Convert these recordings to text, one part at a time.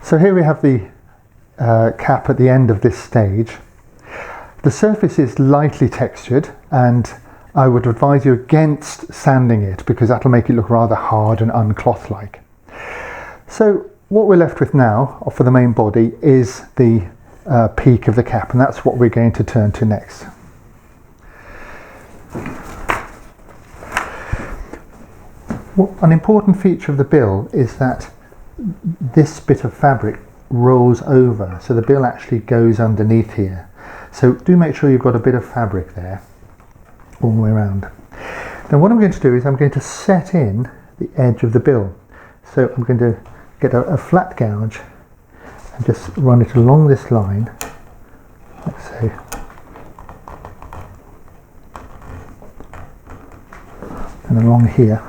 So here we have the cap at the end of this stage. The surface is lightly textured, and I would advise you against sanding it because that'll make it look rather hard and uncloth-like. So what we're left with now for the main body is the peak of the cap, and that's what we're going to turn to next. An important feature of the bill is that this bit of fabric rolls over, so the bill actually goes underneath here. So do make sure you've got a bit of fabric there all the way around. Now what I'm going to do is I'm going to set in the edge of the bill. So I'm going to get a flat gouge and just run it along this line, like so. And along here.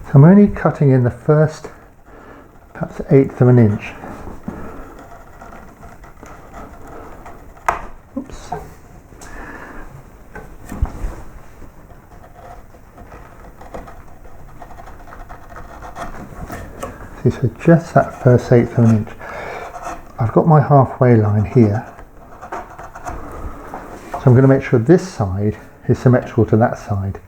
So I'm only cutting in the first, perhaps 1/8 of an inch. Oops. See, so just that first 1/8 of an inch. I've got my halfway line here. So I'm going to make sure this side is symmetrical to that side.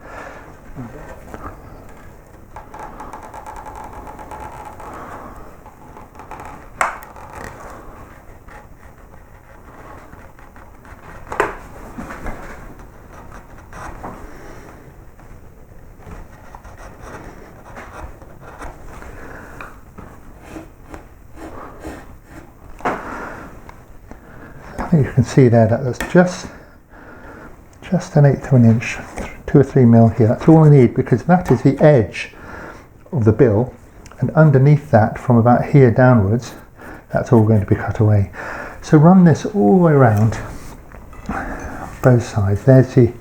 I think you can see there that that's just 1/8 of an inch, 2 or 3 mil here. That's all I need because that is the edge of the bill, and underneath that from about here downwards, that's all going to be cut away. So run this all the way around both sides. There's the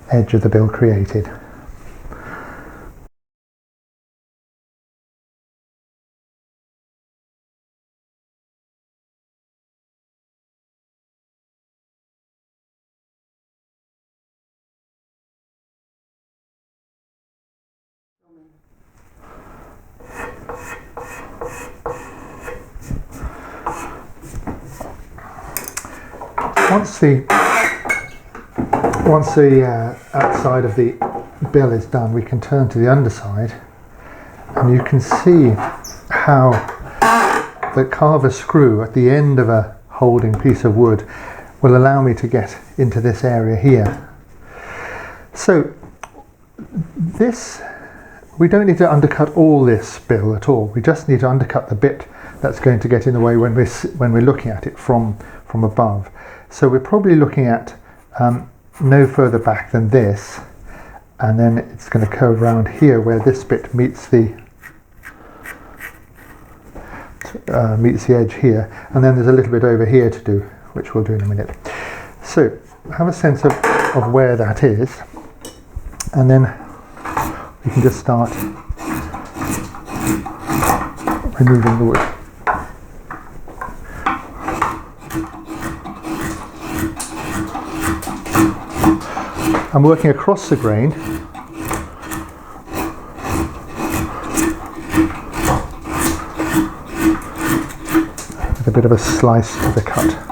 edge of the bill created. Once the outside of the bill is done, we can turn to the underside, and you can see how the carver screw at the end of a holding piece of wood will allow me to get into this area here. So this, we don't need to undercut all this bill at all. We just need to undercut the bit that's going to get in the way when we're looking at it from above. So we're probably looking at no further back than this, and then it's going to curve around here where this bit meets the edge here, and then there's a little bit over here to do, which we'll do in a minute. So have a sense of where that is, and then we can just start removing the wood. I'm working across the grain. With a bit of a slice to the cut.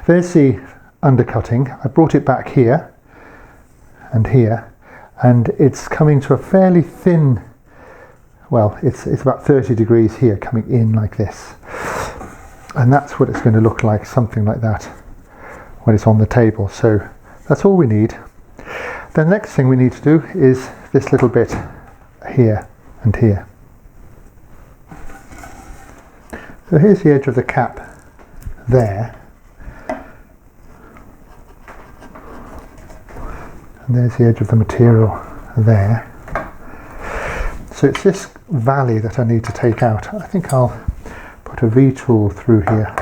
There's the undercutting. I brought it back here and here, and it's coming to a fairly thin, well, it's about 30 degrees here, coming in like this. And that's what it's going to look like, something like that, when it's on the table. So that's all we need. The next thing we need to do is this little bit here and here. So here's the edge of the cap there. And there's the edge of the material there. So it's this valley that I need to take out. I think I'll put a V-tool through here,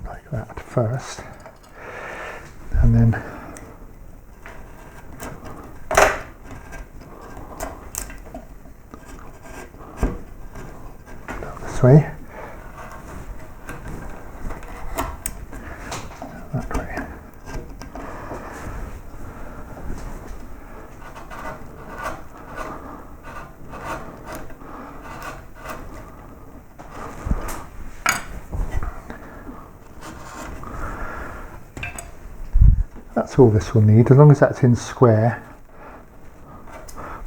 like that first, and then down this way, that way. That's all this will need, as long as that's in square.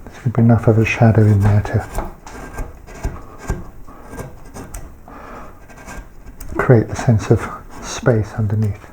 There's going to be enough of a shadow in there to create the sense of space underneath.